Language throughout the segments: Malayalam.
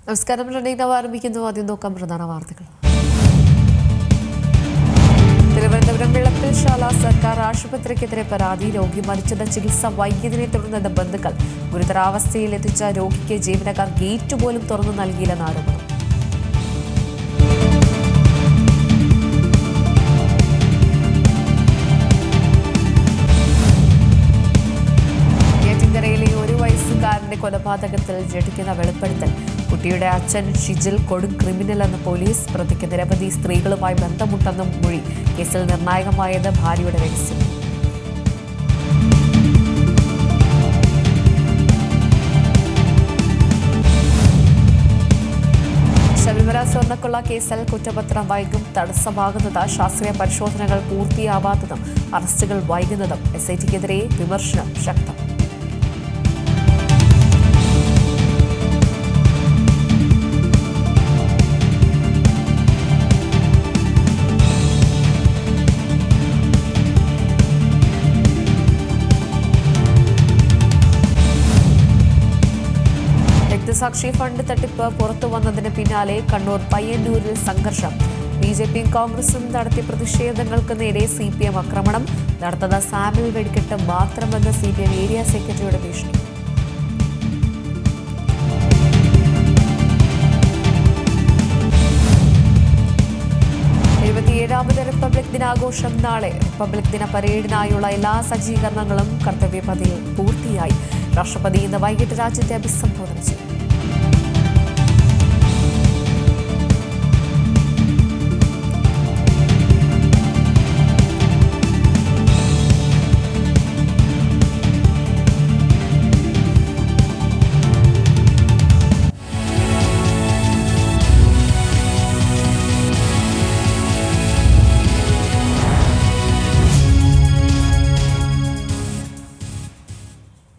നമസ്കാരം. റണ്ണീനവ് ആരംഭിക്കുന്നു. ആദ്യം നോക്കാം പ്രധാന വാർത്തകൾ. തിരുവനന്തപുരം വിളപ്പിൽശാല സർക്കാർ ആശുപത്രിക്കെതിരെ പരാതി. രോഗി മരിച്ചത് ചികിത്സ വൈകിയതിനെ തുടർന്ന് ബന്ധുക്കൾ. ഗുരുതരാവസ്ഥയിൽ എത്തിച്ച രോഗിക്ക് ജീവനക്കാർ ഗേറ്റ് പോലും തുറന്നു നൽകിയില്ലെന്ന് ആരോപണം. നെയ്യാറ്റിൻകരയിലെ 1 വയസ്സുകാരന്റെ കൊലപാതകത്തിൽ ഞെട്ടിക്കുന്ന വെളിപ്പെടുത്തൽ. കുട്ടിയുടെ അച്ഛൻ ഷിജിൽ കൊടും ക്രിമിനൽ എന്ന് പോലീസ്. പ്രതിക്ക് നിരവധി സ്ത്രീകളുമായി ബന്ധമുണ്ടെന്നും മൊഴി. കേസിൽ നിർണായകമായത് ഭാര്യയുടെ രഹസ്യം. ശബരിമല സ്വർണ്ണക്കൊള്ള കേസിൽ കുറ്റപത്രം വൈകും. തടസ്സമാകുന്നത് ശാസ്ത്രീയ പരിശോധനകൾ പൂർത്തിയാവാത്തതും അറസ്റ്റുകൾ വൈകുന്നതും. SITക്കെതിരെ വിമർശനം ശക്തം. സാക്ഷി ഫണ്ട് തട്ടിപ്പ് പുറത്തു വന്നതിന് പിന്നാലെ കണ്ണൂർ പയ്യന്നൂരിൽ സംഘർഷം. BJPയും കോൺഗ്രസും നടത്തിയ പ്രതിഷേധങ്ങൾക്ക് നേരെ CPM ആക്രമണം. നടത്തുന്ന സാമ്പിൾ വെടിക്കെട്ട് മാത്രമെന്ന് CPM ഏരിയ സെക്രട്ടറിയുടെ ഭീഷണി. ാമത് റിപ്പബ്ലിക് ദിനാഘോഷം നാളെ. റിപ്പബ്ലിക് ദിന പരേഡിനായുള്ള എല്ലാ സജ്ജീകരണങ്ങളും കർത്തവ്യപഥയിൽ പൂർത്തിയായി. രാഷ്ട്രപതി ഇന്ന് വൈകിട്ട് രാജ്യത്തെ അഭിസംബോധന ചെയ്യും.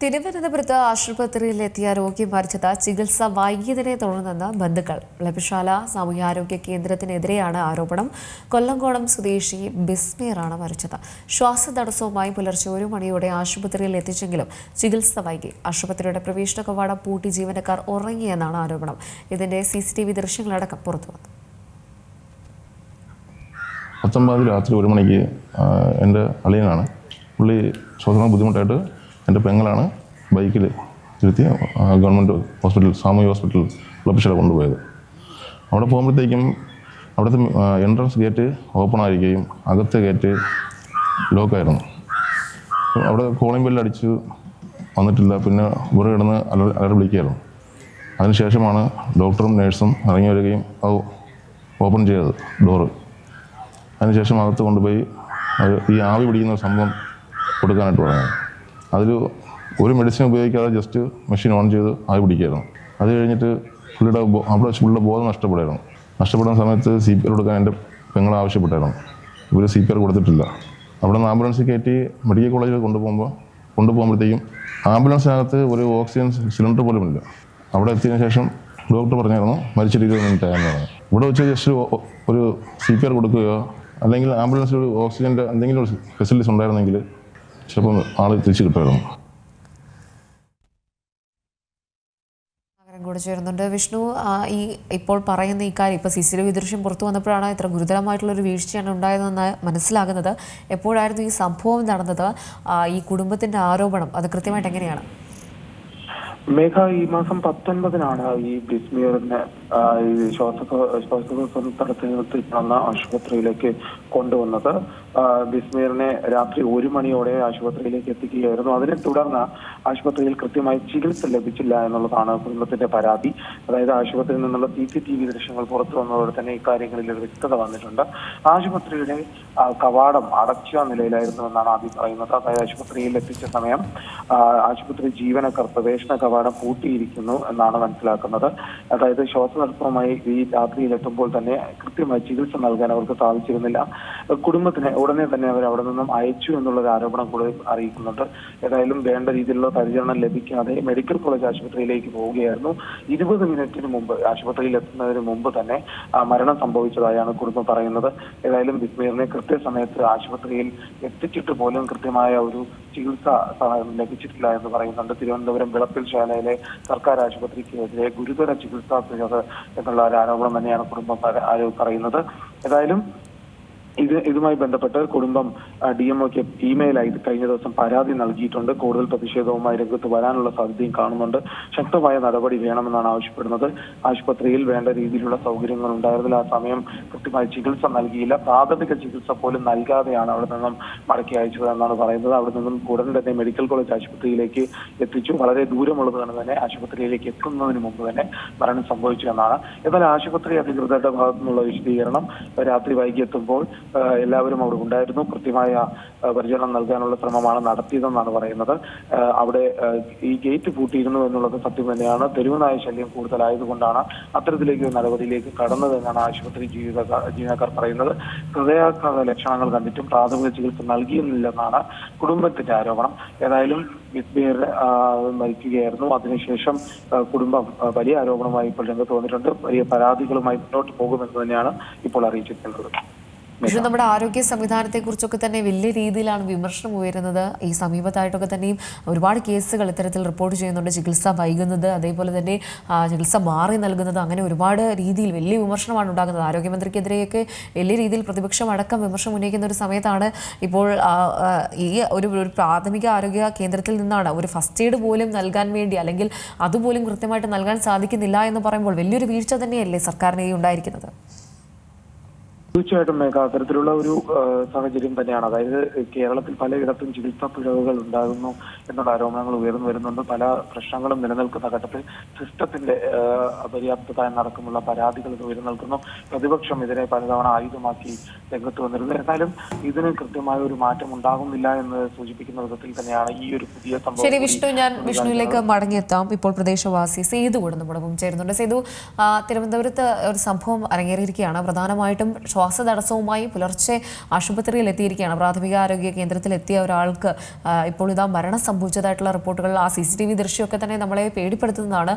തിരുവനന്തപുരത്ത് ആശുപത്രിയിലെത്തിയ രോഗി മരിച്ചത് ചികിത്സ വൈകിയതിനെ തുടർന്നെന്ന് ബന്ധുക്കൾ. വിളപ്പിൽശാല സാമൂഹ്യാരോഗ്യ കേന്ദ്രത്തിനെതിരെയാണ് ആരോപണം. കൊല്ലങ്കോണം സ്വദേശി ബിസ്മീറാണ് മരിച്ചത്. ശ്വാസതടസ്സവുമായി പുലർച്ചെ 1 മണിയോടെ ആശുപത്രിയിൽ എത്തിച്ചെങ്കിലും ചികിത്സ വൈകി. ആശുപത്രിയുടെ പ്രവേശന കവാടം പൂട്ടി ജീവനക്കാർ ഉറങ്ങിയെന്നാണ് ആരോപണം. ഇതിന്റെ CCTV ദൃശ്യങ്ങളടക്കം പുറത്തുവന്നു. 19 രാത്രി 1 മണിക്ക് എൻ്റെ അളിയനാണ്. പുള്ളി ശ്വാസം ബുദ്ധിമുട്ടായിട്ട് എൻ്റെ പെങ്ങളാണ് ബൈക്കിൽ ഇരുത്തി ഗവൺമെൻറ് ഹോസ്പിറ്റൽ, സാമൂഹ്യ ഹോസ്പിറ്റൽ വിളപ്പിൽശാല കൊണ്ടുപോയത്. അവിടെ പോകുമ്പോഴത്തേക്കും അവിടുത്തെ എൻട്രൻസ് ഗേറ്റ് ഓപ്പൺ ആയിരിക്കുകയും അകത്തെ ഗേറ്റ് ലോക്കായിരുന്നു. അവിടെ കോളിംഗ് ബെല്ല് അടിച്ച് വന്നിട്ടില്ല. പിന്നെ ഇവിടെ കിടന്ന് അലറി വിളിക്കുകയായിരുന്നു. അതിനുശേഷമാണ് ഡോക്ടറും നേഴ്സും ഇറങ്ങി വരികയും അത് ഓപ്പൺ ചെയ്തത് ഡോറ്. അതിനുശേഷം അകത്ത് കൊണ്ടുപോയി ഈ ആവി പിടിക്കുന്ന സംഭവം കൊടുക്കാനായിട്ട് പറഞ്ഞു. അതിൽ ഒരു മെഡിസിൻ ഉപയോഗിക്കാതെ ജസ്റ്റ് മെഷീൻ ഓൺ ചെയ്ത് ആവി പിടിക്കുകയായിരുന്നു. അത് കഴിഞ്ഞിട്ട് പുള്ളിയുടെ പുള്ളിയുടെ ബോധം നഷ്ടപ്പെടുന്ന സമയത്ത് CPR കൊടുക്കാൻ എൻ്റെ പെങ്ങൾ ആവശ്യപ്പെട്ടായിരുന്നു. ഇവർ CPR കൊടുത്തിട്ടില്ല. അവിടെ നിന്ന് ആംബുലൻസിൽ കയറ്റി മെഡിക്കൽ കോളേജിൽ കൊണ്ടുപോകുമ്പോഴത്തേക്കും ആംബുലൻസിനകത്ത് ഒരു ഓക്സിജൻ സിലിണ്ടർ പോലും ഇല്ല. അവിടെ എത്തിയതിനു ശേഷം ഡോക്ടർ പറഞ്ഞായിരുന്നു മരിച്ചിട്ട് 20 മിനിറ്റ് ആയെന്ന് പറഞ്ഞു. ഇവിടെ വെച്ച് ജസ്റ്റ് ഒരു CPR കൊടുക്കുകയോ അല്ലെങ്കിൽ ആംബുലൻസിൽ ഒരു ഓക്സിജൻ്റെ എന്തെങ്കിലും ഒരു ഫെസിലിറ്റീസ് ഉണ്ടായിരുന്നെങ്കിൽ ചിലപ്പോൾ ആൾ തിരിച്ചു കിട്ടുമായിരുന്നു. കൂടെ ചേരുന്നുണ്ട് വിഷ്ണു. ഇപ്പോൾ പറയുന്ന ഈ കാര്യം ഇപ്പോൾ CCTV ദൃശ്യം പുറത്തു വന്നപ്പോഴാണ് ഇത്ര ഗുരുതരമായിട്ടുള്ളൊരു വീഴ്ചയാണ് ഉണ്ടായതെന്ന് മനസ്സിലാകുന്നത്. എപ്പോഴായിരുന്നു ഈ സംഭവം നടന്നത്? ഈ കുടുംബത്തിന്റെ ആരോപണം അത് കൃത്യമായിട്ട് എങ്ങനെയാണ്? മേഘ, ഈ മാസം 19-നാണ് ഈ ബിസ്മീറിനെ ശ്വാസതടസ്സത്തിന് ആശുപത്രിയിലേക്ക് കൊണ്ടുവന്നത്. ബിസ്മീറിനെ രാത്രി 1 മണിയോടെ ആശുപത്രിയിലേക്ക് എത്തിക്കുകയായിരുന്നു. അതിനെ തുടർന്ന് ആശുപത്രിയിൽ കൃത്യമായി ചികിത്സ ലഭിച്ചില്ല എന്നുള്ളതാണ് കുടുംബത്തിന്റെ പരാതി. അതായത് ആശുപത്രിയിൽ നിന്നുള്ള CCTV ദൃശ്യങ്ങൾ പുറത്തു വന്നതോടെ തന്നെ ഇക്കാര്യങ്ങളിൽ ഒരു വ്യക്തത വന്നിട്ടുണ്ട്. ആശുപത്രിയുടെ കവാടം അടച്ച നിലയിലായിരുന്നു എന്നാണ് ആദ്യം പറയുന്നത്. അതായത് ആശുപത്രിയിൽ എത്തിച്ച സമയം ആശുപത്രി ജീവനക്കാർ പ്രവേശന കവാടം പൂട്ടിയിരിക്കുന്നു എന്നാണ് മനസ്സിലാക്കുന്നത്. അതായത് ശ്വാസ അശ്വാസതർപ്പമായി ഈ രാത്രിയിൽ എത്തുമ്പോൾ തന്നെ കൃത്യമായി ചികിത്സ നൽകാൻ അവർക്ക് സാധിച്ചിരുന്നില്ല. കുടുംബത്തിന് ഉടനെ തന്നെ അവർ അവിടെ നിന്നും അയച്ചു എന്നുള്ളൊരു ആരോപണം കൂടെ അറിയിക്കുന്നുണ്ട്. ഏതായാലും വേണ്ട രീതിയിലുള്ള പരിചരണം ലഭിക്കാതെ മെഡിക്കൽ കോളേജ് ആശുപത്രിയിലേക്ക് പോവുകയായിരുന്നു. 20 മിനിറ്റിന് മുമ്പ് ആശുപത്രിയിൽ എത്തുന്നതിന് മുമ്പ് തന്നെ മരണം സംഭവിച്ചതായാണ് കുടുംബം പറയുന്നത്. ഏതായാലും ബിസ്മീറിനെ കൃത്യസമയത്ത് ആശുപത്രിയിൽ എത്തിച്ചിട്ട് പോലും കൃത്യമായ ഒരു ചികിത്സ സഹായം ലഭിച്ചിട്ടില്ല എന്ന് പറയുന്നുണ്ട്. തിരുവനന്തപുരം വിളപ്പിൽ ശാലയിലെ സർക്കാർ ആശുപത്രിക്കെതിരെ ഗുരുതര ചികിത്സാ പിഴവ് എന്നുള്ള ഒരു ആരോപണം തന്നെയാണ് കുടുംബം പറയുന്നത്. ഏതായാലും ഇതുമായി ബന്ധപ്പെട്ട് കുടുംബം DMOക്ക് ഇമെയിലായി കഴിഞ്ഞ ദിവസം പരാതി നൽകിയിട്ടുണ്ട്. കൂടുതൽ പ്രതിഷേധവുമായി രംഗത്ത് വരാനുള്ള സാധ്യതയും കാണുന്നുണ്ട്. ശക്തമായ നടപടി വേണമെന്നാണ് ആവശ്യപ്പെടുന്നത്. ആശുപത്രിയിൽ വേണ്ട രീതിയിലുള്ള സൗകര്യങ്ങൾ ഉണ്ടായിരുന്നില്ല. ആ സമയം കൃത്യമായി ചികിത്സ നൽകിയില്ല. പ്രാഥമിക ചികിത്സ പോലും നൽകാതെയാണ് അവിടെ നിന്നും മടക്കി അയച്ചതെന്നാണ് പറയുന്നത്. അവിടെ നിന്നും ഉടൻ തന്നെ മെഡിക്കൽ കോളേജ് ആശുപത്രിയിലേക്ക് എത്തിച്ചു. വളരെ ദൂരമുള്ളത് കൊണ്ട് തന്നെ ആശുപത്രിയിലേക്ക് എത്തുന്നതിന് മുമ്പ് തന്നെ മരണം സംഭവിച്ചു എന്നാണ്. എന്നാൽ ആശുപത്രി അധികൃതരുടെ ഭാഗത്തു നിന്നുള്ള വിശദീകരണം രാത്രി വൈകി എത്തുമ്പോൾ എല്ലാവരും അവിടെ ഉണ്ടായിരുന്നു. കൃത്യമായ പരിചരണം നൽകാനുള്ള ശ്രമമാണ് നടത്തിയതെന്നാണ് പറയുന്നത്. അവിടെ ഈ ഗേറ്റ് പൂട്ടിയിരുന്നു എന്നുള്ളത് സത്യം തന്നെയാണ്. തെരുവുനായ ശല്യം കൂടുതലായതുകൊണ്ടാണ് അത്തരത്തിലേക്ക് ഒരു നടപടിയിലേക്ക് കടന്നതെന്നാണ് ആശുപത്രി ജീവനക്കാർ പറയുന്നത്. ഹൃദയാഘാത ലക്ഷണങ്ങൾ കണ്ടിട്ടും പ്രാഥമിക ചികിത്സ നൽകിയിരുന്നില്ലെന്നാണ് കുടുംബത്തിന്റെ ആരോപണം. ഏതായാലും ബിസ്മീർ മരിക്കുകയായിരുന്നു. അതിനുശേഷം കുടുംബം വലിയ ആരോപണമായി ഇപ്പോൾ രംഗത്ത് വന്നിട്ടുണ്ട്. വലിയ പരാതികളുമായി മുന്നോട്ട് പോകുമെന്ന് തന്നെയാണ് ഇപ്പോൾ അറിയിച്ചിട്ടുള്ളത്. പക്ഷേ നമ്മുടെ ആരോഗ്യ സംവിധാനത്തെക്കുറിച്ചൊക്കെ തന്നെ വലിയ രീതിയിലാണ് വിമർശനം ഉയരുന്നത്. ഈ സമീപത്തായിട്ടൊക്കെ തന്നെയും ഒരുപാട് കേസുകൾ ഇത്തരത്തിൽ റിപ്പോർട്ട് ചെയ്യുന്നുണ്ട്. ചികിത്സ വൈകുന്നത്, അതേപോലെ തന്നെ ചികിത്സ മാറി നൽകുന്നത്, അങ്ങനെ ഒരുപാട് രീതിയിൽ വലിയ വിമർശനമാണ് ഉണ്ടാകുന്നത്. ആരോഗ്യമന്ത്രിക്കെതിരെയൊക്കെ വലിയ രീതിയിൽ പ്രതിപക്ഷം അടക്കം വിമർശനം ഉന്നയിക്കുന്ന ഒരു സമയത്താണ് ഇപ്പോൾ ഈ ഒരു പ്രാഥമിക ആരോഗ്യ കേന്ദ്രത്തിൽ നിന്നാണ് ഒരു ഫസ്റ്റ് എയ്ഡ് പോലും നൽകാൻ വേണ്ടി, അല്ലെങ്കിൽ അതുപോലും കൃത്യമായിട്ട് നൽകാൻ സാധിക്കുന്നില്ല എന്ന് പറയുമ്പോൾ വലിയൊരു വീഴ്ച തന്നെയല്ലേ സർക്കാരിന് ഈ ഉണ്ടായിരിക്കുന്നത്? തീർച്ചയായിട്ടും മേഘ, അത്തരത്തിലുള്ള ഒരു സാഹചര്യം തന്നെയാണ്. അതായത് കേരളത്തിൽ പലയിടത്തും ചികിത്സാ പിഴവുകൾ ഉണ്ടാകുന്നു എന്നുള്ള ആരോപണങ്ങൾ ഉയർന്നു വരുന്നുണ്ട്. പല പ്രശ്നങ്ങളും നിലനിൽക്കുന്ന ഘട്ടത്തിൽ സിസ്റ്റത്തിന്റെ അപര്യാപ്തത എന്നടക്കമുള്ള പരാതികൾ ഉയർന്നു നിൽക്കുന്നു. പ്രതിപക്ഷം ഇതിനെ പലതവണ ആയുധമാക്കി രംഗത്ത് വന്നിരുന്നു. എന്നാലും ഇതിന് കൃത്യമായ ഒരു മാറ്റം ഉണ്ടാകുന്നില്ല എന്ന് സൂചിപ്പിക്കുന്ന വിധത്തിൽ തന്നെയാണ് ഈ ഒരു പുതിയ സംഭവം. ശരി വിഷ്ണു, ഞാൻ വിഷ്ണുവിലേക്ക് മടങ്ങിയെത്താം. ഇപ്പോൾ പ്രദേശവാസി സേതു കൊടുന്നോടൊപ്പം ചേരുന്നുണ്ട്. സേതു, തിരുവനന്തപുരത്ത് ഒരു സംഭവം അരങ്ങേറിയിരിക്കുകയാണ്. പ്രധാനമായിട്ടും ശ്വാസതടസ്സവുമായി പുലർച്ചെ ആശുപത്രിയിൽ എത്തിയിരിക്കുകയാണ്. പ്രാഥമിക ആരോഗ്യ കേന്ദ്രത്തിൽ എത്തിയ ഒരാൾക്ക് ഇപ്പോൾ ഇതാ മരണം സംഭവിച്ചതായിട്ടുള്ള റിപ്പോർട്ടുകൾ, ആ CCTV ദൃശ്യമൊക്കെ തന്നെ നമ്മളെ പേടിപ്പെടുത്തുന്നതാണ്.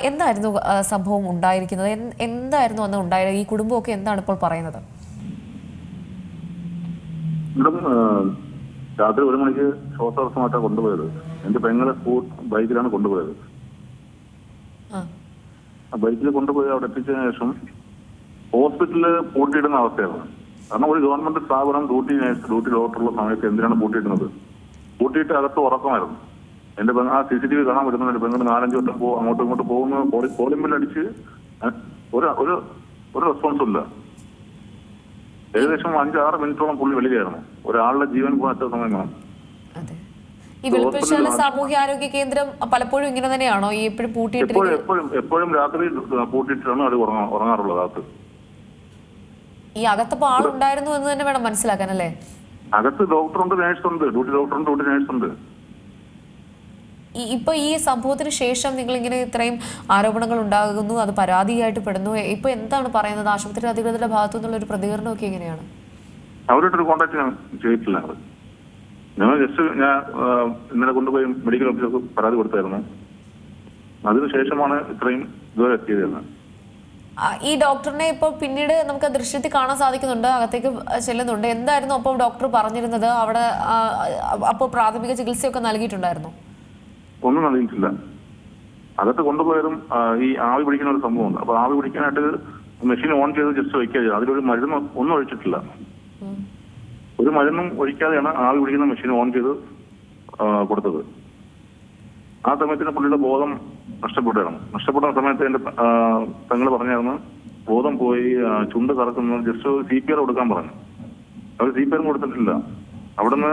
എന്തായിരുന്നു സംഭവം ഉണ്ടായിരിക്കുന്നത്? എന്തായിരുന്നു അന്ന് ഉണ്ടായത്? ഈ കുടുംബമൊക്കെ എന്താണ് ഇപ്പോൾ പറയുന്നത്? രാത്രി 1 മണിക്ക് ശ്വാസതടസ്സമായിട്ടാണ് കൊണ്ടുപോയത്. എന്റെ പെങ്ങളെ ബൈക്കിലാണ് കൊണ്ടുപോയത്. ബൈക്കിൽ കൊണ്ടുപോയി അവിടെ എത്തിച്ചതിന് ശേഷം ഹോസ്പിറ്റലിൽ പൂട്ടിയിടുന്ന അവസ്ഥയാണ്. കാരണം ഒരു ഗവൺമെന്റ് സ്ഥാപനം ഡ്യൂട്ടി ഡോക്ടറുള്ള സമയത്ത് എന്തിനാണ് പൂട്ടിയിടുന്നത്? പൂട്ടിയിട്ട് അകത്ത് ഉറക്കമായിരുന്നു. എന്റെ ആ CCTV കാണാൻ പറ്റുന്നത് എന്റെ പെങ്ങൾ 4-5 വട്ടം അങ്ങോട്ടും ഇങ്ങോട്ട് പോകുന്ന കോളിംബിൽ അടിച്ച് ഒരു റെസ്പോൺസും ഇല്ല. ഏകദേശം 5-6 മിനിറ്റോളം പുള്ളി വെളിയിലായിരുന്നു. ഒരാളുടെ ജീവൻ പോകാത്ത സമയമാണ്. ഈ വിളപ്പിൽശാല സാമൂഹ്യാരോഗ്യ കേന്ദ്രം പലപ്പോഴും ഇങ്ങനെ തന്നെയാണോ? ഈ എപ്പോഴും പൂട്ടിയിട്ട് എപ്പോഴും രാത്രി പൂട്ടിയിട്ടാണ് അത് ഉറങ്ങാറുള്ളത്. അകത്ത് ഈ അകത്തപ്പോ ആളുണ്ടായിരുന്നു എന്ന് തന്നെ വേണം മനസ്സിലാക്കാൻ, അല്ലേ? അകത്ത് ഡോക്ടറുണ്ട്, നേഴ്സുണ്ട്, ഡ്യൂട്ടി ഡോക്ടറുണ്ട്, ഡ്യൂട്ടി നേഴ്സുണ്ട്. ഇപ്പൊ ഈ സംഭവത്തിന് ശേഷം നിങ്ങൾ ഇങ്ങനെ ഇത്രയും ആരോപണങ്ങൾ ഉണ്ടാകുന്നു, അത് പരാതിയായിട്ട് പെടുന്നു, ഇപ്പൊ എന്താണ് പറയുന്നത്? ആശുപത്രി അധികൃതരുടെ ഭാഗത്തു നിന്നുള്ള ഒരു പ്രതികരണമൊക്കെ എങ്ങനെയാണ്? അവരോട്ടൊരു കോൺടാക്ട് ഞാൻ ചെയ്തിട്ടില്ല. ഞങ്ങൾ ജസ്റ്റ് ഞാൻ ഇന്നലെ കൊണ്ടുപോയി മെഡിക്കൽ ഓഫീസർക്ക് പരാതി കൊടുത്തായിരുന്നു. അതിനുശേഷമാണ് ഇത്രയും ഇതുവരെ എത്തിയതെന്ന്. ഈ ഡോക്ടറിനെ ഇപ്പോൾ പിന്നീട് നമുക്ക് ദൃശ്യത്തിൽ കാണാൻ സാധിക്കുന്നുണ്ട്, അകത്തേക്ക് ചെല്ലുന്നുണ്ട്. എന്തായിരുന്നു അപ്പോൾ ഡോക്ടർ പറഞ്ഞിരുന്നത്? അവിടെ അപ്പോൾ പ്രാഥമിക ചികിത്സയൊക്കെ നൽകിയിട്ടുണ്ടായിരുന്നു? ഒന്നും നൽകിയിട്ടില്ല. അകത്ത് കൊണ്ടുപോയാലും ഈ ആവി പിടിക്കുന്ന ഒരു സംഭവമുണ്ട്. അപ്പൊ ആവി പിടിക്കാനായിട്ട് മെഷീൻ ഓൺ ചെയ്ത് ജസ്റ്റ് വയ്ക്കുക. അതിലൊരു മരുന്ന് ഒന്നും ഒഴിച്ചിട്ടില്ല. ഒരു മരുന്നും ഒഴിക്കാതെയാണ് ആവി പിടിക്കുന്ന മെഷീൻ ഓൺ ചെയ്ത് കൊടുത്തത്. ആ സമയത്തിന് പുള്ളിയുടെ ബോധം നഷ്ടപ്പെടുകയാണ്. നഷ്ടപ്പെടുന്ന സമയത്ത് എന്റെ പെങ്ങൾ പറഞ്ഞായിരുന്നു ബോധം പോയി, ചുണ്ട് കറക്കുന്നത്, ജസ്റ്റ് CPR കൊടുക്കാൻ പറഞ്ഞു. അവർ CPR കൊടുത്തിട്ടില്ല. അവിടുന്ന്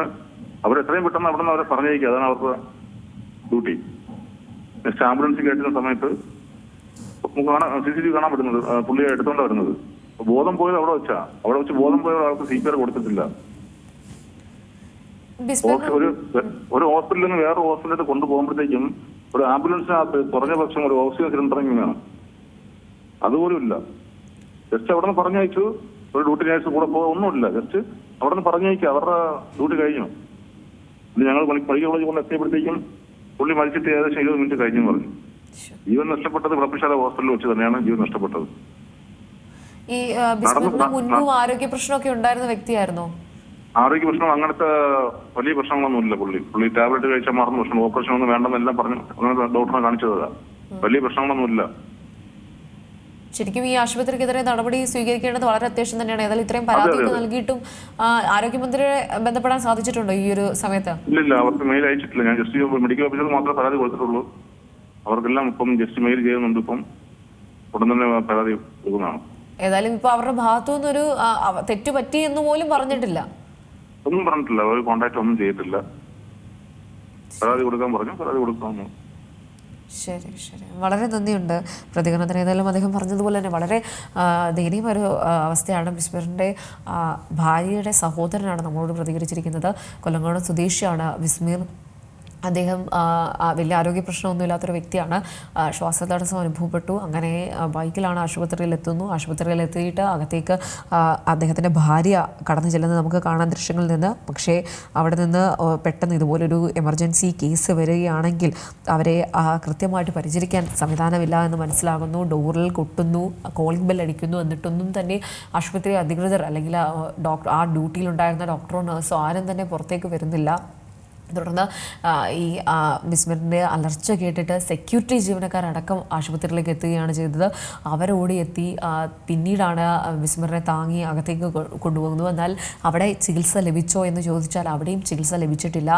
അവരെത്രയും പെട്ടെന്ന് അവിടുന്ന് അവരെ പറഞ്ഞേക്കുക. അതാണ് അവർക്ക് ഡ്യൂട്ടി. നെക്സ്റ്റ് ആംബുലൻസ് കയറ്റുന്ന സമയത്ത് CCTV കാണാൻ പറ്റുന്നത് പുള്ളിയെ എടുത്തോണ്ടാ വരുന്നത്. ബോധം പോയത് അവിടെ വെച്ച് ബോധം പോയ ആൾക്ക് CPR കൊടുത്തിട്ടില്ല. ഒരു ഹോസ്പിറ്റലിൽ നിന്ന് വേറെ ഹോസ്പിറ്റലിൽ കൊണ്ടുപോകുമ്പോഴത്തേക്കും ഒരു ആംബുലൻസിനകത്ത് കുറഞ്ഞ പക്ഷം ഒരു ഓക്സിജൻ സിലിണ്ടറെങ്കിലും വേണം. അതുപോലും ഇല്ല. ജസ്റ്റ് അവിടെ നിന്ന് പറഞ്ഞയച്ചു, ഒരു ഡ്യൂട്ടി നേഴ്സ് കൂടെ ഒന്നുമില്ല. ജസ്റ്റ് അവിടെ നിന്ന് പറഞ്ഞയക്കുക, അവരുടെ ഡ്യൂട്ടി കഴിഞ്ഞു. ഞങ്ങൾ മെഡിക്കൽ കോളേജ് കൊണ്ട് എത്തിയപ്പോഴത്തേക്കും പുള്ളി മരിച്ചിട്ട് ഏകദേശം 20 മിനിറ്റ് കഴിഞ്ഞു പറഞ്ഞു. ജീവൻ നഷ്ടപ്പെട്ടത് വിളപ്പിശാല ഹോസ്പിറ്റലിൽ വെച്ച് തന്നെയാണ് ജീവൻ നഷ്ടപ്പെട്ടത്. ഈ ബിസ്മിറിന് മുൻപും ആരോഗ്യ പ്രശ്നമൊക്കെ ഉണ്ടായിരുന്ന വ്യക്തിയായിരുന്നോ? ആരോഗ്യ പ്രശ്നം അങ്ങനത്തെ വലിയ പ്രശ്നങ്ങളൊന്നുമില്ല. പുള്ളി ടാബ്ലറ്റ് കഴിച്ചാൽ മാറുന്ന പ്രശ്നം, ഓപ്പറേഷൻ ഒന്നും വേണ്ടെന്നെല്ലാം പറഞ്ഞു ഡോക്ടറെ കാണിച്ചതാ. വലിയ പ്രശ്നങ്ങളൊന്നുമില്ല. ശരിക്കും ഈ ആശുപത്രിക്കെതിരെ നടപടി സ്വീകരിക്കേണ്ടത് വളരെ അത്യാവശ്യം തന്നെയാണ്. ഏതായാലും ഇത്രയും പരാതിയൊക്കെ നൽകിയിട്ടും ആരോഗ്യമന്ത്രിയെ ബന്ധപ്പെടാൻ സാധിച്ചിട്ടുണ്ടോ ഈ ഒരു സമയത്ത്? ഇല്ല, അവർക്ക് മെയിൽ അയച്ചിട്ടില്ല. ഞാൻ ജസ്റ്റ് മെഡിക്കൽ ഓഫീസർക്ക് മാത്രമേ പരാതി കൊടുത്തിട്ടുള്ളൂ. അവർക്കെല്ലാം ഇപ്പം ജസ്റ്റ് മെയിൽ ചെയ്യുന്നുണ്ട്. ഇപ്പം ഉടൻ തന്നെ പരാതി കൊടുക്കുന്നതാണ്. ഏതായാലും ഇപ്പൊ അവരുടെ ഭാഗത്തുനിന്നൊരു തെറ്റ് പറ്റി എന്ന് പോലും പറഞ്ഞിട്ടില്ല. ഒന്നും പറഞ്ഞിട്ടില്ല. അവർ കോൺടാക്ട് ഒന്നും ചെയ്തിട്ടില്ല. പരാതി കൊടുക്കാൻ പറഞ്ഞു, പരാതി കൊടുക്കാമെന്ന്. ശരി ശരി, വളരെ നന്ദിയുണ്ട് പ്രതികരണത്തിന്. ഏതായാലും അദ്ദേഹം പറഞ്ഞതുപോലെ തന്നെ വളരെ ദയനീയമൊരു അവസ്ഥയാണ്. ബിസ്മീറിൻ്റെ ഭാര്യയുടെ സഹോദരനാണ് നമ്മളോട് പ്രതികരിച്ചിരിക്കുന്നത്. കൊല്ലങ്കോട് സ്വദേശിയാണ് ബിസ്മീർ. അദ്ദേഹം വലിയ ആരോഗ്യ പ്രശ്നമൊന്നും ഇല്ലാത്തൊരു വ്യക്തിയാണ്. ശ്വാസതടസ്സം അനുഭവപ്പെട്ടു. അങ്ങനെ ബൈക്കിലാണ് ആശുപത്രിയിലെത്തുന്നു. ആശുപത്രിയിലെത്തിയിട്ട് അകത്തേക്ക് അദ്ദേഹത്തിൻ്റെ ഭാര്യ കടന്നു ചെല്ലുന്നത് നമുക്ക് കാണാൻ ദൃശ്യങ്ങളിൽ നിന്ന്. പക്ഷേ അവിടെ നിന്ന് പെട്ടെന്ന് ഇതുപോലൊരു എമർജൻസി കേസ് വരികയാണെങ്കിൽ അവരെ കൃത്യമായിട്ട് പരിചരിക്കാൻ സംവിധാനമില്ല എന്ന് മനസ്സിലാകുന്നു. ഡോറിൽ കൊട്ടുന്നു, കോളിംഗ് ബെൽ അടിക്കുന്നു. എന്നിട്ടൊന്നും തന്നെ ആശുപത്രി അധികൃതർ അല്ലെങ്കിൽ ആ ഡ്യൂട്ടിയിലുണ്ടായിരുന്ന ഡോക്ടറോ നഴ്സോ ആരും തന്നെ പുറത്തേക്ക് വരുന്നില്ല. തുടർന്ന് ഈ ബിസ്മിറിൻ്റെ അലർച്ച കേട്ടിട്ട് സെക്യൂരിറ്റി ജീവനക്കാരടക്കം ആശുപത്രിയിലേക്ക് എത്തുകയാണ് ചെയ്തത്. അവരോടി എത്തി പിന്നീടാണ് ബിസ്മിറിനെ താങ്ങി അകത്തേക്ക് കൊണ്ടുപോകുന്നത്. എന്നാൽ അവിടെ ചികിത്സ ലഭിച്ചോ എന്ന് ചോദിച്ചാൽ അവിടെയും ചികിത്സ ലഭിച്ചിട്ടില്ല.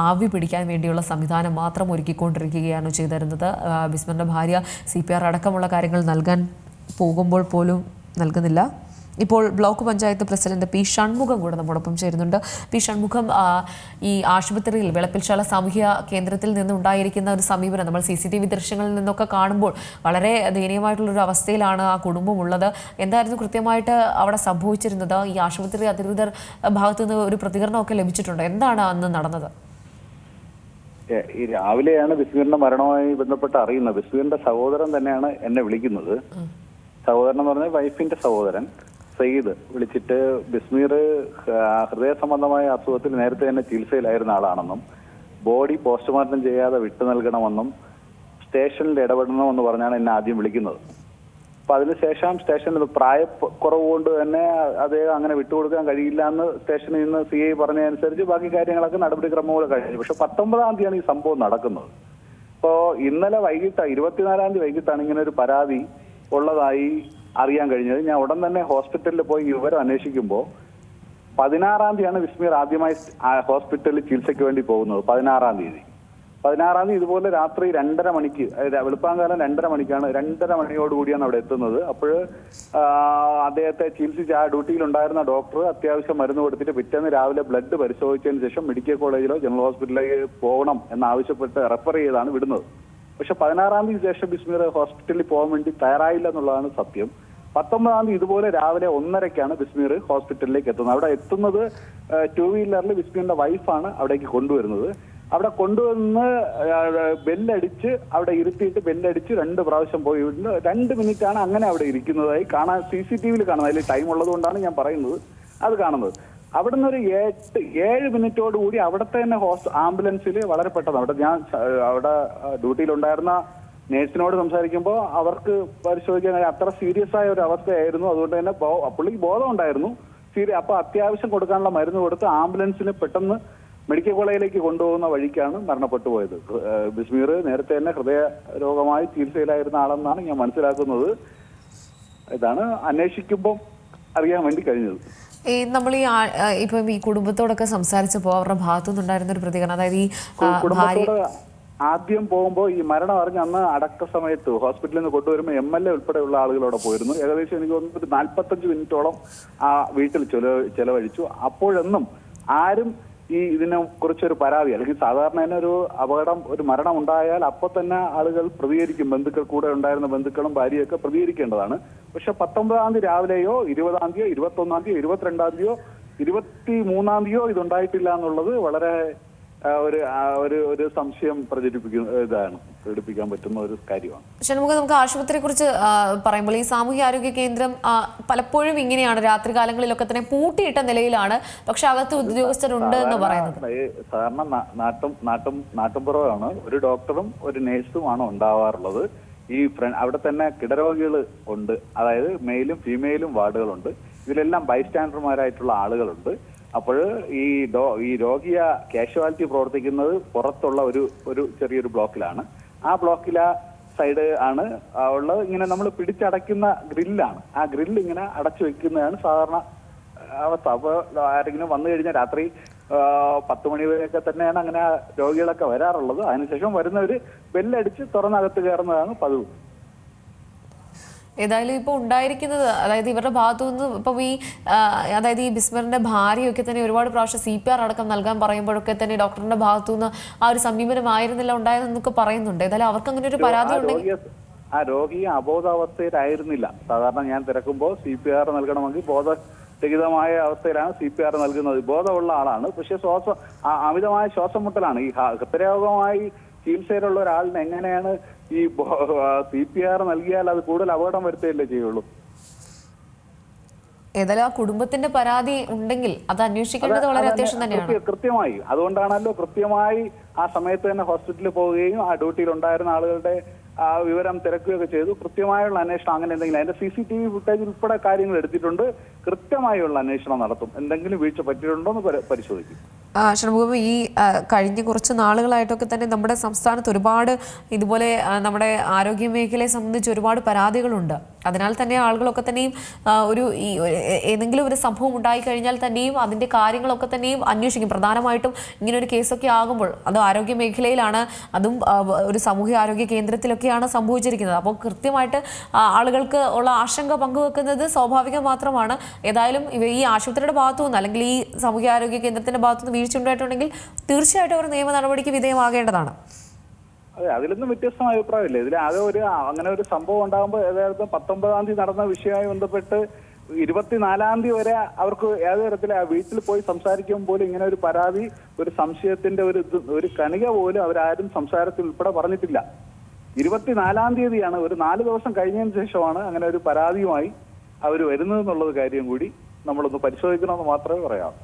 ആവി പിടിക്കാൻ വേണ്ടിയുള്ള സംവിധാനം മാത്രം ഒരുക്കിക്കൊണ്ടിരിക്കുകയാണ് ചെയ്തിരുന്നത്. ബിസ്മിറിൻ്റെ ഭാര്യ CPR അടക്കമുള്ള കാര്യങ്ങൾ നൽകാൻ പോകുമ്പോൾ പോലും നൽകുന്നില്ല. ഇപ്പോൾ block panchayat president P. Shanmugam കൂടെ നമ്മോടൊപ്പം ചേരുന്നുണ്ട്. P. ഷൺമുഖം, ഈ ആശുപത്രിയിൽ വിളപ്പിൽശാല സാമൂഹ്യ കേന്ദ്രത്തിൽ നിന്നുണ്ടായിരിക്കുന്ന ഒരു സമീപനം നമ്മൾ CCTV ദൃശ്യങ്ങളിൽ നിന്നൊക്കെ കാണുമ്പോൾ വളരെ ദയനീയമായിട്ടുള്ളൊരു അവസ്ഥയിലാണ് ആ കുടുംബം ഉള്ളത്. എന്തായിരുന്നു കൃത്യമായിട്ട് അവിടെ സംഭവിച്ചിരുന്നത്? ഈ ആശുപത്രി അധികൃതർ ഭാഗത്തു നിന്ന് ഒരു പ്രതികരണമൊക്കെ ലഭിച്ചിട്ടുണ്ട്. എന്താണ് അന്ന് നടന്നത്? ഈ രാവിലെയാണ് ബിസ്മീറിന്റെ മരണവുമായി ബന്ധപ്പെട്ട് അറിയുന്നത്. ബിസ്മീറിന്റെ സഹോദരൻ തന്നെയാണ് എന്നെ വിളിക്കുന്നത്. സഹോദരൻ എന്ന് പറഞ്ഞാൽ വൈഫിന്റെ സഹോദരൻ സയ്യിദ് വിളിച്ചിട്ട് ബിസ്മീർ ഹൃദയ സംബന്ധമായ അസുഖത്തിൽ നേരത്തെ തന്നെ ചികിത്സയിലായിരുന്ന ആളാണെന്നും ബോഡി പോസ്റ്റ്മോർട്ടം ചെയ്യാതെ വിട്ടു നൽകണമെന്നും സ്റ്റേഷനിൽ ഇടപെടണമെന്ന് പറഞ്ഞാണ് എന്നെ ആദ്യം വിളിക്കുന്നത്. അപ്പൊ അതിനുശേഷം സ്റ്റേഷനിൽ പ്രായക്കുറവ് കൊണ്ട് തന്നെ അദ്ദേഹം അങ്ങനെ വിട്ടുകൊടുക്കാൻ കഴിയില്ല എന്ന് സ്റ്റേഷനിൽ നിന്ന് CI പറഞ്ഞതനുസരിച്ച് ബാക്കി കാര്യങ്ങളൊക്കെ നടപടിക്രമങ്ങൾ കഴിഞ്ഞു. പക്ഷെ 19-ാം തീയതിയാണ് ഈ സംഭവം നടക്കുന്നത്. അപ്പോൾ ഇന്നലെ വൈകിട്ട് 24-ാം തീയതി വൈകിട്ടാണ് ഇങ്ങനെ ഒരു പരാതി ഉള്ളതായി അറിയാൻ കഴിഞ്ഞത്. ഞാൻ ഉടൻ തന്നെ ഹോസ്പിറ്റലിൽ പോയി വിവരം അന്വേഷിക്കുമ്പോൾ 16-ാം തീയതിയാണ് ബിസ്മീർ ആദ്യമായി ഹോസ്പിറ്റലിൽ ചികിത്സയ്ക്ക് വേണ്ടി പോകുന്നത്. 16-ാം തീയതി ഇതുപോലെ രാത്രി 2:30 മണിക്ക്, വെളുപ്പാങ്കാലം 2:30 മണിക്കാണ്, 2:30 മണിയോടുകൂടിയാണ് അവിടെ എത്തുന്നത്. അപ്പോൾ അദ്ദേഹത്തെ ചികിത്സിച്ച് ആ ഡ്യൂട്ടിയിലുണ്ടായിരുന്ന ഡോക്ടർ അത്യാവശ്യം മരുന്ന് കൊടുത്തിട്ട് പിറ്റേന്ന് രാവിലെ ബ്ലഡ് പരിശോധിച്ചതിന് ശേഷം മെഡിക്കൽ കോളേജിലോ ജനറൽ ഹോസ്പിറ്റലിലേക്ക് പോകണം എന്നാവശ്യപ്പെട്ട് റെഫർ ചെയ്താണ് വിടുന്നത്. പക്ഷെ 16-ാം തീയതി ശേഷം ബിസ്മീർ ഹോസ്പിറ്റലിൽ പോകാൻ വേണ്ടി തയ്യാറായില്ല എന്നുള്ളതാണ് സത്യം. 19-ാം തീയതി ഇതുപോലെ രാവിലെ 1:30ക്കാണ് ബിസ്മീർ ഹോസ്പിറ്റലിലേക്ക് എത്തുന്നത്. അവിടെ എത്തുന്നത് 2 വീലറിൽ ബിസ്മീറിന്റെ വൈഫാണ് അവിടേക്ക് കൊണ്ടുവരുന്നത്. അവിടെ കൊണ്ടുവന്ന് ബെല്ലടിച്ച് അവിടെ ഇരുത്തിയിട്ട് ബെല്ലടിച്ച് 2 പ്രാവശ്യം പോയി 2 മിനിറ്റാണ് അങ്ങനെ അവിടെ ഇരിക്കുന്നതായി കാണാൻ CCTVയിൽ കാണുന്നത്. അതിൽ ടൈം ഉള്ളത് കൊണ്ടാണ് ഞാൻ പറയുന്നത്. അത് കാണുന്നത് അവിടെ നിന്ന് ഒരു 7 മിനിറ്റോടുകൂടി അവിടുത്തെ തന്നെ ആംബുലൻസിൽ വളരെ പെട്ടെന്ന് അവിടെ ഡ്യൂട്ടിയിലുണ്ടായിരുന്ന നേഴ്സിനോട് സംസാരിക്കുമ്പോൾ അവർക്ക് പരിശോധിക്കാൻ അത്ര സീരിയസ് ആയ ഒരു അവസ്ഥയായിരുന്നു. അതുകൊണ്ട് തന്നെ പുള്ളിക്ക് ബോധം ഉണ്ടായിരുന്നു. അപ്പൊ അത്യാവശ്യം കൊടുക്കാനുള്ള മരുന്ന് കൊടുത്ത് ആംബുലൻസിന് പെട്ടെന്ന് മെഡിക്കൽ കോളേജിലേക്ക് കൊണ്ടുപോകുന്ന വഴിക്കാണ് മരണപ്പെട്ടു പോയത്. ബിസ്മീർ നേരത്തെ തന്നെ ഹൃദയ രോഗമായി ചികിത്സയിലായിരുന്ന ആളെന്നാണ് ഞാൻ മനസ്സിലാക്കുന്നത്. ഇതാണ് അന്വേഷിക്കുമ്പോൾ അറിയാൻ വേണ്ടി കഴിഞ്ഞത്. നമ്മൾ ഇപ്പം ഈ കുടുംബത്തോടൊക്കെ സംസാരിച്ചപ്പോൾ അവരുടെ ഭാഗത്തുനിന്നുണ്ടായിരുന്ന ഒരു പ്രതികരണം, അതായത് ഈ കുടുംബത്തോട് ആദ്യം പോകുമ്പോൾ ഈ മരണം അറിഞ്ഞ അന്ന് അടക്ക സമയത്ത് ഹോസ്പിറ്റലിൽ നിന്ന് കൊണ്ടുവരുമ്പോൾ MLA ഉൾപ്പെടെയുള്ള ആളുകളോടെ പോയിരുന്നു. ഏകദേശം എനിക്ക് തോന്നുന്നത് 45 മിനിറ്റോളം ആ വീട്ടിൽ ചെലവഴിച്ചു. അപ്പോഴൊന്നും ആരും ഈ ഇതിനെ കുറിച്ചൊരു പരാതി, അല്ലെങ്കിൽ സാധാരണ തന്നെ ഒരു അപകടം, ഒരു മരണം ഉണ്ടായാൽ അപ്പോൾ തന്നെ ആളുകൾ പ്രതികരിക്കും. ബന്ധുക്കൾ, കൂടെ ഉണ്ടായിരുന്ന ബന്ധുക്കളും ഭാര്യയൊക്കെ പ്രതികരിക്കേണ്ടതാണ്. പക്ഷെ 19-ാം തീയതി രാവിലെയോ 20-ാം തീയതിയോ 21-ാം തീയതിയോ 22-ാം തീയതിയോ 23-ാം തീയതിയോ ഇതുണ്ടായിട്ടില്ല എന്നുള്ളത് വളരെ ഒരു സംശയം പ്രകടിപ്പിക്കാൻ പറ്റുന്ന ഒരു കാര്യമാണ്. ഷൺമുഖം, നമുക്ക് ആശുപത്രിയെ കുറിച്ച് പറയുമ്പോൾ ഈ സാമൂഹ്യാരോഗ്യ കേന്ദ്രം പലപ്പോഴും ഇങ്ങനെയാണ്, രാത്രികാലങ്ങളിലൊക്കെ തന്നെ പൂട്ടിയിട്ട നിലയിലാണ്, പക്ഷെ അകത്ത് ഉദ്യോഗസ്ഥരുണ്ട് എന്ന് പറയുന്നത്. സാധാരണ നാട്ടുംപുറമാണ്. ഒരു ഡോക്ടറും ഒരു നേഴ്സുമാണ് ഉണ്ടാവാറുള്ളത്. ഈ അവിടെ തന്നെ കിടരോഗികൾ ഉണ്ട്, അതായത് മെയിലും ഫീമെയിലും വാർഡുകളുണ്ട്. ഇതിലെല്ലാം ബൈസ്റ്റാൻഡർമാരായിട്ടുള്ള ആളുകളുണ്ട്. അപ്പോൾ ഈ രോഗിയ കാഷ്വാലിറ്റി പ്രവർത്തിക്കുന്നത് പുറത്തുള്ള ഒരു ചെറിയൊരു ബ്ലോക്കിലാണ്. ആ ബ്ലോക്കിലെ സൈഡ് ആണ് ഉള്ളത്. ഇങ്ങനെ നമ്മൾ പിടിച്ചടയ്ക്കുന്ന ഗ്രില്ലാണ്. ആ ഗ്രില്ല് ഇങ്ങനെ അടച്ചു വെക്കുന്നതാണ് സാധാരണ അവസ്ഥ. അപ്പോൾ ആരെങ്കിലും വന്നു കഴിഞ്ഞാൽ രാത്രി 10 മണി വരെയൊക്കെ തന്നെയാണ് അങ്ങനെ രോഗികളൊക്കെ വരാറുള്ളത്. അതിനുശേഷം വരുന്നവർ ബെല്ലടിച്ച് തുറന്നകത്ത് കയറുന്നതാണ് പതിവ്. ഏതായാലും ഇപ്പോൾ ഉണ്ടായിരിക്കുന്നത്, അതായത് ഇവരുടെ ഭാഗത്തു നിന്ന് ഇപ്പം അതായത് ഈ ബിസ്മറിന്റെ ഭാര്യയൊക്കെ തന്നെ ഒരുപാട് പ്രാവശ്യം CPR അടക്കം നൽകാൻ പറയുമ്പോഴൊക്കെ തന്നെ ഡോക്ടറിന്റെ ഭാഗത്തു നിന്ന് ആ ഒരു സമീപനമായിരുന്നില്ല ഉണ്ടായതെന്നൊക്കെ പറയുന്നുണ്ട്. ഏതായാലും അവർക്ക് അങ്ങനെ ഒരു പരാതി ഉണ്ടെങ്കിൽ ആ രോഗി അബോധാവസ്ഥയിലായിരുന്നില്ല. സാധാരണ ഞാൻ തിരക്കുമ്പോൾ CPR നൽകണമെങ്കിൽ ബോധരഹിതമായ അവസ്ഥയിലാണ് CPR നൽകുന്നത്. ബോധമുള്ള ആളാണ്, പക്ഷെ അമിതമായ ശ്വാസം മുട്ടലാണ്. ഈ ഹൃദയരോഗമായി ചികിത്സയിലുള്ള ഒരാളിന് എങ്ങനെയാണ് ഈ CPR നൽകിയാൽ അത് കൂടുതൽ അപകടം വരുത്തുകയല്ലേ ചെയ്യുള്ളൂ. ഏതായാലും ആ കുടുംബത്തിന്റെ പരാതി ഉണ്ടെങ്കിൽ അത് അന്വേഷിക്കേണ്ടത് വളരെ അത്യാവശ്യം തന്നെയാണ്. കൃത്യമായി അതുകൊണ്ടാണല്ലോ കൃത്യമായി ആ സമയത്ത് തന്നെ ഹോസ്പിറ്റലിൽ പോവുകയും ആ ഡ്യൂട്ടിയിൽ ഉണ്ടായിരുന്ന ആളുകളുടെ ആ വിവരം തിരക്കുകയൊക്കെ ചെയ്തു. കൃത്യമായുള്ള അന്വേഷണം അങ്ങനെ എന്തെങ്കിലും അതിന്റെ CCTV ഫുട്ടേജ് ഉൾപ്പെടെ കാര്യങ്ങൾ എടുത്തിട്ടുണ്ട്. കൃത്യമായുള്ള അന്വേഷണം നടത്തും. എന്തെങ്കിലും വീഴ്ച പറ്റിയിട്ടുണ്ടോ എന്ന് പരിശോധിക്കും. ഷൺമുഖം, ഈ കഴിഞ്ഞ കുറച്ച് നാളുകളായിട്ടൊക്കെ തന്നെ നമ്മുടെ സംസ്ഥാനത്ത് ഒരുപാട് ഇതുപോലെ നമ്മുടെ ആരോഗ്യ മേഖലയെ സംബന്ധിച്ച് ഒരുപാട് പരാതികളുണ്ട്. അതിനാൽ തന്നെ ആളുകളൊക്കെ തന്നെയും ഏതെങ്കിലും ഒരു സംഭവം ഉണ്ടായിക്കഴിഞ്ഞാൽ തന്നെയും അതിൻ്റെ കാര്യങ്ങളൊക്കെ തന്നെയും അന്വേഷിക്കും. പ്രധാനമായിട്ടും ഇങ്ങനൊരു കേസൊക്കെ ആകുമ്പോൾ അത് ആരോഗ്യ മേഖലയിലാണ്, അതും ഒരു സാമൂഹ്യ ആരോഗ്യ കേന്ദ്രത്തിലൊക്കെയാണ് സംഭവിച്ചിരിക്കുന്നത്. അപ്പോൾ കൃത്യമായിട്ട് ആളുകൾക്ക് ഉള്ള ആശങ്ക പങ്കുവെക്കുന്നത് സ്വാഭാവികം മാത്രമാണ്. ഏതായാലും ഈ ആശുപത്രിയുടെ ഭാഗത്തുനിന്ന് അല്ലെങ്കിൽ ഈ സാമൂഹ്യാരോഗ്യ കേന്ദ്രത്തിൻ്റെ ഭാഗത്തുനിന്ന് വീഴ്ച ഉണ്ടായിട്ടുണ്ടെങ്കിൽ തീർച്ചയായിട്ടും ഒരു നിയമ നടപടിക്ക് വിധേയമാകേണ്ടതാണ്. അതെ, അതിലൊന്നും വ്യത്യസ്തമായ അഭിപ്രായമില്ല. ഇതിൽ ആകെ അങ്ങനെ ഒരു സംഭവം ഉണ്ടാകുമ്പോൾ ഏതായാലും 19-ാം തീയതി നടന്ന വിഷയവുമായി ബന്ധപ്പെട്ട് 24-ാം തീയതി വരെ അവർക്ക് ഏത് തരത്തിൽ വീട്ടിൽ പോയി സംസാരിക്കുമ്പോൾ പോലും ഇങ്ങനെ ഒരു പരാതി, ഒരു സംശയത്തിന്റെ ഒരു കണിക പോലും അവരാരും സംസാരത്തിൽ ഉൾപ്പെടെ പറഞ്ഞിട്ടില്ല. 24-ാം തീയതിയാണ്, ഒരു 4 ദിവസം കഴിഞ്ഞതിന് ശേഷമാണ് അങ്ങനെ ഒരു പരാതിയുമായി അവർ വരുന്നതെന്നുള്ളത് കാര്യം കൂടി നമ്മളൊന്ന് പരിശോധിക്കണമെന്ന് മാത്രമേ പറയാവൂ.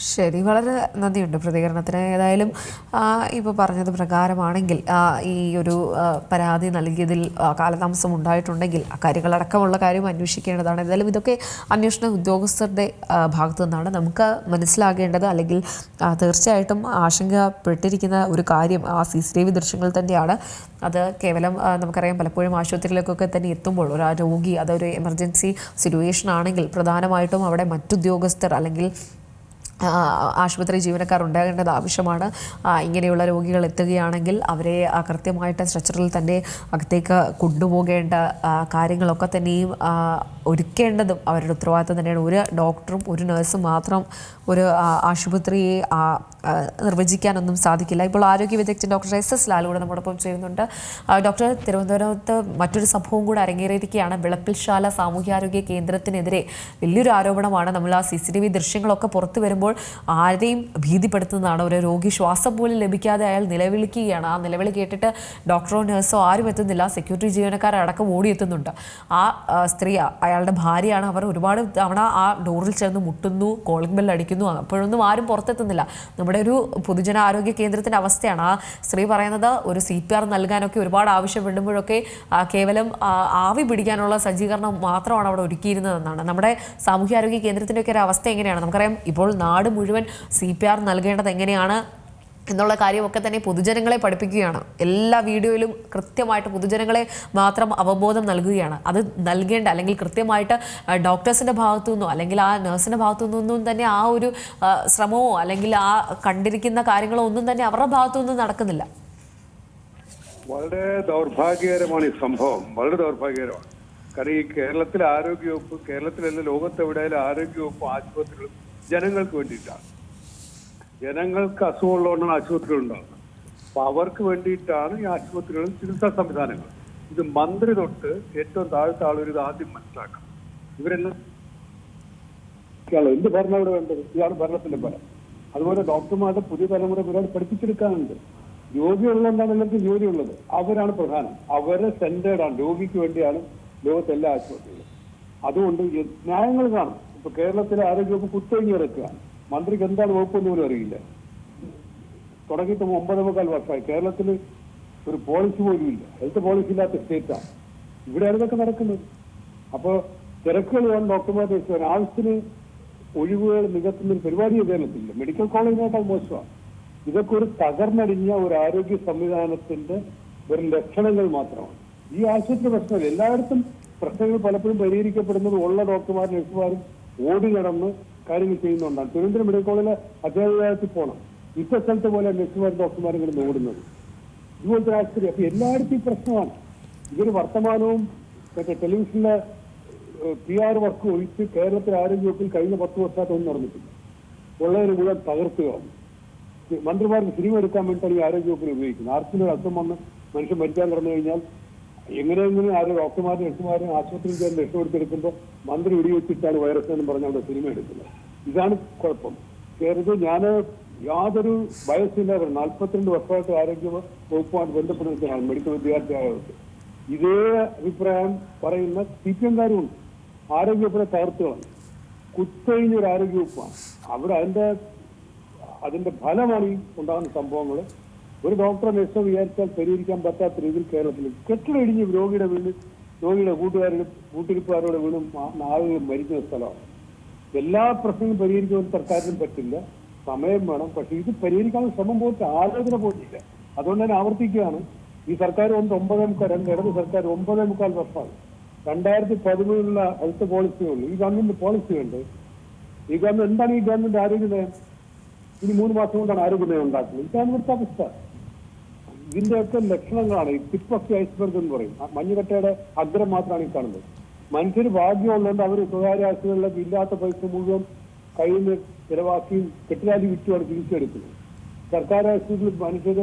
ശരി, വളരെ നന്ദിയുണ്ട് പ്രതികരണത്തിന്. ഏതായാലും ഇപ്പോൾ പറഞ്ഞത് പ്രകാരമാണെങ്കിൽ ഈ ഒരു പരാതി നൽകിയതിൽ കാലതാമസം ഉണ്ടായിട്ടുണ്ടെങ്കിൽ കാര്യങ്ങളടക്കമുള്ള കാര്യം അന്വേഷിക്കേണ്ടതാണ്. ഏതായാലും ഇതൊക്കെ അന്വേഷണ ഉദ്യോഗസ്ഥരുടെ ഭാഗത്തു നിന്നാണ് നമുക്ക് മനസ്സിലാകേണ്ടത്. അല്ലെങ്കിൽ തീർച്ചയായിട്ടും ആശങ്കപ്പെട്ടിരിക്കുന്ന ഒരു കാര്യം ആ CCTV ദൃശ്യങ്ങൾ തന്നെയാണ്. അത് കേവലം നമുക്കറിയാം, പലപ്പോഴും ആശുപത്രിയിലേക്കൊക്കെ തന്നെ എത്തുമ്പോൾ ഒരു രോഗി അതൊരു എമർജൻസി സിറ്റുവേഷൻ ആണെങ്കിൽ പ്രധാനമായിട്ടും അവിടെ മറ്റുദ്യോഗസ്ഥർ അല്ലെങ്കിൽ ആശുപത്രി ജീവനക്കാർ ഉണ്ടാകേണ്ടത് ആവശ്യമാണ്. ഇങ്ങനെയുള്ള രോഗികൾ എത്തുകയാണെങ്കിൽ അവരെ കൃത്യമായിട്ട് സ്ട്രെച്ചറിൽ തന്നെ അകത്തേക്ക് കൊണ്ടുപോകേണ്ട കാര്യങ്ങളൊക്കെ തന്നെയും ഒരുക്കേണ്ടതും അവരുടെ ഉത്തരവാദിത്തം തന്നെയാണ്. ഒരു ഡോക്ടറും ഒരു നഴ്സും മാത്രം ഒരു ആശുപത്രിയെ നിർവചിക്കാനൊന്നും സാധിക്കില്ല. ഇപ്പോൾ ആരോഗ്യ വിദഗ്ധൻ ഡോക്ടർ SS ലാൽ കൂടെ നമ്മോടൊപ്പം ചേരുന്നുണ്ട്. ഡോക്ടർ, തിരുവനന്തപുരത്ത് മറ്റൊരു സംഭവം കൂടെ അരങ്ങേറിയിരിക്കുകയാണ്. വിളപ്പിൽശാല സാമൂഹ്യാരോഗ്യ കേന്ദ്രത്തിനെതിരെ വലിയൊരു ആരോപണമാണ്. നമ്മൾ ആ CCTV ദൃശ്യങ്ങളൊക്കെ പുറത്തു വരുമ്പോൾ ആരെയും ഭീതിപ്പെടുത്തുന്നതാണ്. ഒരു രോഗി ശ്വാസം പോലും ലഭിക്കാതെ അയാൾ നിലവിളിക്കുകയാണ്. ആ നിലവിളി കേട്ടിട്ട് ഡോക്ടറോ നഴ്സോ ആരും എത്തുന്നില്ല. സെക്യൂരിറ്റി ജീവനക്കാരടക്കം ഓടിയെത്തുന്നുണ്ട്. ആ സ്ത്രീ അയാളുടെ ഭാര്യയാണ്. അവർ ഒരുപാട് തവണ ആ ഡോറിൽ ചെന്ന് മുട്ടുന്നു, കോളിംഗ് ബെൽ അടിക്കുന്നു. അപ്പോഴൊന്നും ആരും പുറത്തെത്തുന്നില്ല. നമ്മുടെ ഒരു പൊതുജന ആരോഗ്യ കേന്ദ്രത്തിൻ്റെ അവസ്ഥയാണ്. ആ സ്ത്രീ പറയുന്നത് ഒരു CPR നൽകാനൊക്കെ ഒരുപാട് ആവശ്യപ്പെടുമ്പോഴൊക്കെ കേവലം ആവി പിടിക്കാനുള്ള സജ്ജീകരണം മാത്രമാണ് അവിടെ ഒരുക്കിയിരുന്നതെന്നാണ്. നമ്മുടെ സാമൂഹ്യാരോഗ്യ കേന്ദ്രത്തിൻ്റെയൊക്കെ ഒരു അവസ്ഥ എങ്ങനെയാണ്? നമുക്കറിയാം, ഇപ്പോൾ നാട് മുഴുവൻ CPR നൽകേണ്ടത് എങ്ങനെയാണ് എന്നുള്ള കാര്യമൊക്കെ തന്നെ പൊതുജനങ്ങളെ പഠിപ്പിക്കുകയാണ്. എല്ലാ വീഡിയോയിലും കൃത്യമായിട്ട് പൊതുജനങ്ങളെ മാത്രം അവബോധം നൽകുകയാണ്. അത് നൽകേണ്ട, അല്ലെങ്കിൽ കൃത്യമായിട്ട് ഡോക്ടേഴ്സിൻ്റെ ഭാഗത്തു നിന്നോ അല്ലെങ്കിൽ ആ നഴ്സിൻ്റെ ഭാഗത്തു നിന്നൊന്നും തന്നെ ആ ഒരു ശ്രമമോ അല്ലെങ്കിൽ ആ കണ്ടിരിക്കുന്ന കാര്യങ്ങളോ ഒന്നും തന്നെ അവരുടെ ഭാഗത്തു നിന്നും നടക്കുന്നില്ല. വളരെ ദൗർഭാഗ്യകരമാണ് ഈ സംഭവം, വളരെ ദൗർഭാഗ്യകരമാണ്. കാരണം ഈ കേരളത്തിലെ ആരോഗ്യവകുപ്പ്, കേരളത്തിലല്ല ലോകത്തെവിടെയായാലും ആരോഗ്യവകുപ്പ് ആശുപത്രികളും ജനങ്ങൾക്ക് വേണ്ടിയിട്ടാണ്. ജനങ്ങൾക്ക് അസുഖമുള്ളതുകൊണ്ടാണ് ആശുപത്രികൾ ഉണ്ടാകുന്നത്. അപ്പൊ അവർക്ക് വേണ്ടിയിട്ടാണ് ഈ ആശുപത്രികളും ചികിത്സാ സംവിധാനങ്ങൾ. ഇത് മന്ത്രി തൊട്ട് ഏറ്റവും താഴത്തെ ആളുകൾ ഇത് ആദ്യം മനസ്സിലാക്കണം. ഇവരെല്ലാം എന്ത് ഭരണം ഇവിടെ വേണ്ടത്? ഇതാണ് ഭരണത്തിന്റെ ഫലം. അതുപോലെ ഡോക്ടർമാരുടെ പുതിയ തലമുറ ഒരുപാട് പഠിപ്പിച്ചെടുക്കാനുണ്ട്. രോഗികളുള്ളതുകൊണ്ടാണ് എല്ലാവർക്കും ജോലിയുള്ളത്. അവരാണ് പ്രധാനം. അവരെ സെന്റേഡാണ്, രോഗിക്ക് വേണ്ടിയാണ് ലോകത്തെ എല്ലാ ആശുപത്രികളും. അതുകൊണ്ട് ന്യായങ്ങൾ കാണും. ഇപ്പൊ കേരളത്തിലെ ആരോഗ്യവകുപ്പ് കുത്തഴിഞ്ഞ് കിടക്കുകയാണ്. മന്ത്രിക്ക് എന്താണ് വകുപ്പെന്ന് പോലും അറിയില്ല. തുടങ്ങിയിട്ട് 9.25 വർഷമായി. കേരളത്തിൽ ഒരു പോളിസി പോലും ഇല്ല. ഹെൽത്ത് പോളിസി ഇല്ലാത്ത സ്റ്റേറ്റാണ്. ഇവിടെയാണ് ഇതൊക്കെ നടക്കുന്നത്. അപ്പോൾ തിരക്കുകൾ വേണം ഡോക്ടർമാരുടെ വിശ്വാസം. ആവശ്യത്തിന് ഒഴിവുകൾ നികത്തുന്ന ഒരു പരിപാടി കേരളത്തിലില്ല. മെഡിക്കൽ കോളേജിനേക്കാൾ മോശമാണ്. ഇതൊക്കെ ഒരു തകർന്നടിഞ്ഞ ഒരു ആരോഗ്യ സംവിധാനത്തിന്റെ ഒരു ലക്ഷണങ്ങൾ മാത്രമാണ്. ഈ ആശുപത്രി പ്രശ്നമില്ല. എല്ലായിടത്തും പ്രശ്നങ്ങൾ പലപ്പോഴും പരിഹരിക്കപ്പെടുന്നത് ഉള്ള ഡോക്ടർമാരും നഴ്സുമാരും ഓടി നടന്ന് കാര്യങ്ങൾ ചെയ്യുന്നതുകൊണ്ടാണ്. തിരുവനന്തപുരം മെഡിക്കൽ കോളേജിലെ അധ്യാപകത്തിൽ പോകണം. ഇപ്പൊ സ്ഥലത്ത് പോലെ നഴ്സുമാരും ഡോക്ടർമാരും കൂടി ഓടുന്നത് ഇതുപോലത്തെ ആശുപത്രി. അപ്പൊ എല്ലായിടത്തും ഈ പ്രശ്നമാണ്. ഇതൊരു വർത്തമാനവും മറ്റേ ടെലിവിഷനിലെ PR വർക്ക് ഒഴിച്ച് കേരളത്തിലെ ആരോഗ്യവകുപ്പിൽ കഴിഞ്ഞ 10 വർഷമായിട്ട് ഒന്നും നടന്നിട്ടില്ല. ഉള്ളവര് മുഴുവൻ തകർക്കുകയാണ്. മന്ത്രിമാർക്ക് സിനിമ എടുക്കാൻ വേണ്ടിയിട്ടാണ് ഈ ആരോഗ്യവകുപ്പിനെ ഉപയോഗിക്കുന്നത്. ആർക്കും അർത്ഥം വന്ന് മനുഷ്യൻ മരിക്കാൻ കിടന്നു കഴിഞ്ഞാൽ എങ്ങനെയെങ്കിലും ആരും ഡോക്ടർമാരും നഴ്സുമാരും ആശുപത്രിയിൽ ചേർന്ന് രക്ഷപ്പെടുത്തിയെടുക്കുമ്പോൾ മന്ത്രി വെടിവെച്ചിട്ടാണ് വൈറസ് എന്നും പറഞ്ഞ് അവിടെ സിനിമ എടുക്കുന്നത്. ഇതാണ് കുഴപ്പം. കേരളത്തിൽ ഞാൻ യാതൊരു വയസ്സില്ലാതെ 42 വർഷമായിട്ട് ആരോഗ്യ വകുപ്പുമായിട്ട് ബന്ധപ്പെടുന്നതാണ് മെഡിക്കൽ വിദ്യാർത്ഥിയായവർക്ക്. ഇതേ അഭിപ്രായം പറയുന്ന CPM-കാരുമുണ്ട്. ആരോഗ്യവകുപ്പിനെ തകർത്തുകളാണ്. കുത്തഴിഞ്ഞൊരു ആരോഗ്യവകുപ്പാണ്. അവിടെ അതിന്റെ ഫലമാണ് ഈ ഉണ്ടാകുന്ന സംഭവങ്ങൾ. ഒരു ഡോക്ടറെ നഴ്സോ വിചാരിച്ചാൽ പരിഹരിക്കാൻ പറ്റാത്ത രീതിയിൽ കേരളത്തിൽ കെട്ടിടം ഇടിഞ്ഞ് രോഗിയുടെ വീണ് രോഗിയുടെ കൂട്ടിരിപ്പുകാരോടെ വീണും ആളുകൾ മരിക്കുന്ന സ്ഥലമാണ്. എല്ലാ പ്രശ്നങ്ങളും പരിഹരിക്കാൻ സർക്കാരിനും പറ്റില്ല. സമയം വേണം. പക്ഷെ ഇത് പരിഹരിക്കാനുള്ള ശ്രമം പോയിട്ട് ആലോചന പോയിട്ടില്ല. അതുകൊണ്ട് തന്നെ ആവർത്തിക്കുകയാണ്. ഈ സർക്കാർ 9.25 ഇടത് സർക്കാർ 9.25 വർഷമാണ്. 2013 ഹെൽത്ത് പോളിസി ഉള്ളു. ഈ ഗവൺമെന്റ് പോളിസി ഉണ്ട്. ഈ ഗവൺമെന്റ് എന്താണ് ഈ ഗവൺമെന്റ് ആരോഗ്യ നയം? ഇനി 3 മാസം കൊണ്ടാണ് ആരോഗ്യ നയം ഉണ്ടാക്കുന്നത്. ഇതാണ് ഇവിടുത്തെ അവസ്ഥ. ഇതിന്റെയൊക്കെ ലക്ഷണങ്ങളാണ് ഈ ടിപ്പ് ഓഫ് ദി ഐസ്ബർഗ് എന്ന് പറയും. മഞ്ഞുകട്ടയുടെ അഗ്രം മാത്രമാണ് ഈ കാണുന്നത്. മനുഷ്യർ ഭാഗ്യമുള്ളതുകൊണ്ട് അവർ സ്വകാര്യ ആശുപത്രികളിലൊക്കെ ഇല്ലാത്ത പൈസ മുഴുവൻ കയ്യിൽ നിന്ന് ചിലവാക്കിയും കെട്ടിലാലി വിറ്റുമാണ് തിരിച്ചെടുക്കുന്നത്. സർക്കാർ ആശുപത്രിയിൽ മനുഷ്യർ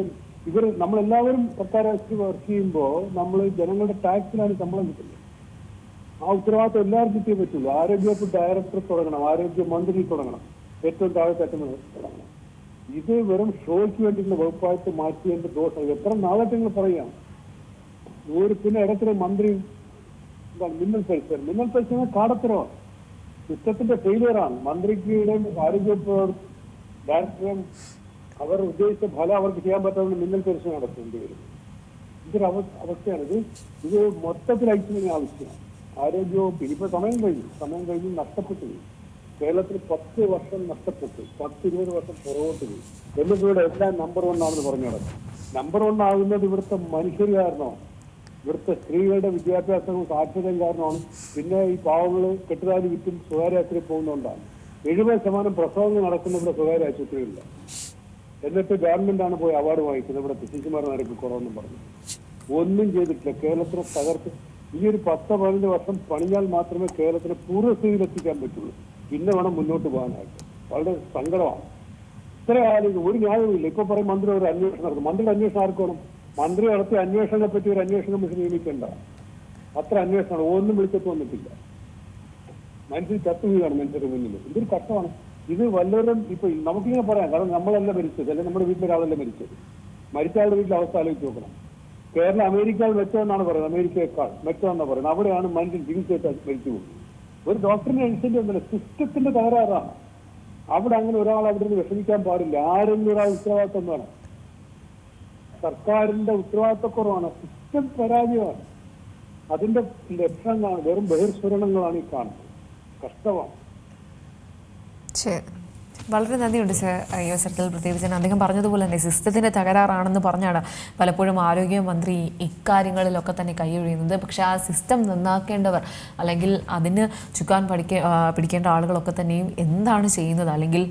നമ്മളെല്ലാവരും സർക്കാർ ആശുപത്രി വർക്ക് ചെയ്യുമ്പോൾ നമ്മൾ ജനങ്ങളുടെ ടാക്സിലാണ് ശമ്പളം കിട്ടുന്നത്. ആ ഉത്തരവാദിത്വം എല്ലാവർക്കും കിട്ടിയേ പറ്റുള്ളൂ. ആരോഗ്യവകുപ്പ് ഡയറക്ടർ തുടങ്ങണം, ആരോഗ്യ മന്ത്രി തുടങ്ങണം, ഏറ്റവും താഴെത്തട്ടുന്ന തുടങ്ങണം. ഇത് വെറും ഷോയ്ക്ക് വേണ്ടിയിട്ടുള്ള വകുപ്പായിട്ട് മാറ്റിയതിന്റെ ദോഷം എത്ര നാളത്തെ നിങ്ങൾ പറയുകയാണ്. പിന്നെ ഇടത്തിന് മന്ത്രി മിന്നൽ പരിശോധന കാടത്തരമാണ്. സിസ്റ്റത്തിന്റെ ഫെയിലിയറാണ്. മന്ത്രിയുടെയും ആരോഗ്യവകുപ്പ് ഡയറക്ടറും അവർ ഉദ്ദേശിച്ച ഫലം അവർക്ക് ചെയ്യാൻ പറ്റാതെ മിന്നൽ പരിശോധന നടത്തേണ്ടി വരും. ഇതൊരു അവസ്ഥയാണ്. ഇത് മൊത്തത്തിൽ അയക്കുന്നതിന് ആവശ്യമാണ്. ആരോഗ്യവകുപ്പ് ഇനിയിപ്പോൾ സമയം കഴിഞ്ഞ് നഷ്ടപ്പെട്ടു. കേരളത്തിൽ 10 വർഷം നഷ്ടപ്പെട്ടു. 10-20 വർഷം പുറകോട്ട് പോയി. എന്നിട്ട് ഇവിടെ എല്ലാം നമ്പർ 1 ആണെന്ന് പറഞ്ഞു നടക്കും. നമ്പർ 1 ആകുന്നത് ഇവിടുത്തെ മനുഷ്യർ കാരണമാണ്. ഇവിടുത്തെ സ്ത്രീകളുടെ വിദ്യാഭ്യാസവും സാക്ഷരതയും കാരണമാണ്. പിന്നെ ഈ പാവങ്ങൾ കെട്ടുതാലി വിറ്റും സ്വകാര്യ ആശുപത്രിയിൽ പോകുന്നതുകൊണ്ടാണ്. 70% പ്രസവങ്ങൾ നടക്കുന്ന ഇവിടെ സ്വകാര്യ ആശുപത്രികളില്ല. എന്നിട്ട് ഗവൺമെന്റാണ് പോയി അവാർഡ് വാങ്ങിക്കുന്നത്. ഇവിടെ ഫിസിഷ്യന്മാർ നിരക്ക് കുറവെന്നും പറഞ്ഞു. ഒന്നും ചെയ്തിട്ടില്ല. കേരളത്തിനെ തകർത്ത് ഈ ഒരു 10-15 വർഷം പണിയാൽ മാത്രമേ കേരളത്തിനെ പൂർവ്വസ്ഥിതിയിൽ എത്തിക്കാൻ പറ്റുള്ളൂ. പിന്നെ വേണം മുന്നോട്ട് പോകാനായിട്ട്. വളരെ സങ്കടമാണ്. ഇത്ര കാലം ഒരു ന്യായവുമില്ല. ഇപ്പൊ പറയും മന്ത്രി ഒരു അന്വേഷണം നടത്തും. മന്ത്രിയുടെ അന്വേഷണം ആർക്ക് വേണം? മന്ത്രി നടത്തിയ അന്വേഷണങ്ങളെ പറ്റി ഒരു അന്വേഷണ കമ്മീഷൻ നിയമിക്കേണ്ട. അത്ര അന്വേഷണമാണ്. ഒന്നും വിളിച്ചിട്ട് വന്നിട്ടില്ല. മനുഷ്യർ ചത്തുകയാണ് മനുഷ്യരുടെ മുന്നിൽ. ഇതൊരു കഷ്ടമാണ്. ഇത് വല്ലവരും ഇപ്പൊ നമുക്കിങ്ങനെ പറയാം. കാരണം നമ്മളല്ല മരിച്ചത്, അല്ലെങ്കിൽ നമ്മുടെ വീട്ടിലൊരാളല്ല മരിച്ചത്. മരിച്ച ആളുടെ വീട്ടിലെ അവസ്ഥ ആലോചിച്ച് നോക്കണം. കേരളം അമേരിക്കയിൽ മെച്ചമെന്നാണ് പറയുന്നത്. അമേരിക്കയേക്കാൾ മെച്ചമെന്നാണ് പറയുന്നത്. അവിടെയാണ് മനുഷ്യൻ ചികിത്സയായിട്ട് മരിച്ചു പോകുന്നത്. ഒരു ഡോക്ടറിന്റെ അനുസരിച്ച് ഒന്നുമില്ല. സിസ്റ്റത്തിന്റെ തകരാറാണ്. അവിടെ അങ്ങനെ ഒരാൾ അവിടെ നിന്ന് വിഷമിക്കാൻ പാടില്ല. ആരെങ്കിലും ഒരാൾ ഉത്തരവാദിത്വം വേണം. സർക്കാരിന്റെ ഉത്തരവാദിത്തക്കുറവാണ്. സിസ്റ്റം പരാജയമാണ്. അതിന്റെ ലക്ഷണങ്ങളാണ്. വെറും ബഹിർസ്ഫുരണങ്ങളാണ് ഈ കാണുന്നത്. കഷ്ടമാണ്. ശരി, വളരെ നന്ദിയുണ്ട് സർ. ഈ അവസരത്തിൽ പ്രത്യേകിച്ച് അദ്ദേഹം പറഞ്ഞതുപോലെ തന്നെ സിസ്റ്റത്തിൻ്റെ തകരാറാണെന്ന് പറഞ്ഞാണ് പലപ്പോഴും ആരോഗ്യമന്ത്രി ഇക്കാര്യങ്ങളിലൊക്കെ തന്നെ കൈയൊഴിയുന്നത്. പക്ഷേ ആ സിസ്റ്റം നന്നാക്കേണ്ടവർ അല്ലെങ്കിൽ അതിന് ചുക്കാൻ പിടിക്കേണ്ട ആളുകളൊക്കെ തന്നെയും എന്താണ് ചെയ്യുന്നത്, അല്ലെങ്കിൽ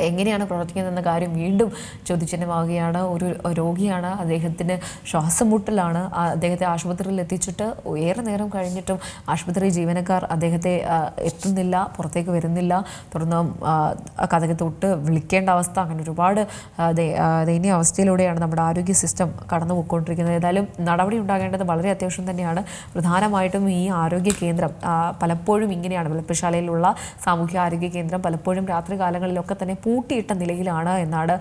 എങ്ങനെയാണ് പ്രവർത്തിക്കുന്നതെന്ന കാര്യം വീണ്ടും ചോദ്യചിഹ്നമാവുകയാണ്. ഒരു രോഗിയാണ്, അദ്ദേഹത്തിന് ശ്വാസം മുട്ടലാണ്, അദ്ദേഹത്തെ ആശുപത്രിയിൽ എത്തിച്ചിട്ട് ഏറെ നേരം കഴിഞ്ഞിട്ടും ആശുപത്രി ജീവനക്കാർ അദ്ദേഹത്തെ എത്തുന്നില്ല, പുറത്തേക്ക് വരുന്നില്ല. തുടർന്ന് കഥകെ തൊട്ട് വിളിക്കേണ്ട അവസ്ഥ. അങ്ങനെ ഒരുപാട് ദയനീയ അവസ്ഥയിലൂടെയാണ് നമ്മുടെ ആരോഗ്യ സിസ്റ്റം കടന്നു പോയിക്കൊണ്ടിരിക്കുന്നത്. ഏതായാലും നടപടി ഉണ്ടാകേണ്ടത് വളരെ അത്യാവശ്യം തന്നെയാണ്. പ്രധാനമായിട്ടും ഈ ആരോഗ്യ കേന്ദ്രം പലപ്പോഴും ഇങ്ങനെയാണ്. വെളുപ്പശാലയിലുള്ള സാമൂഹ്യ ആരോഗ്യ കേന്ദ്രം പലപ്പോഴും രാത്രി കാലങ്ങളിലൊക്കെ തന്നെ തന്നെ പൂട്ടിയിട്ട നിലയിലാണ് എന്നാണ്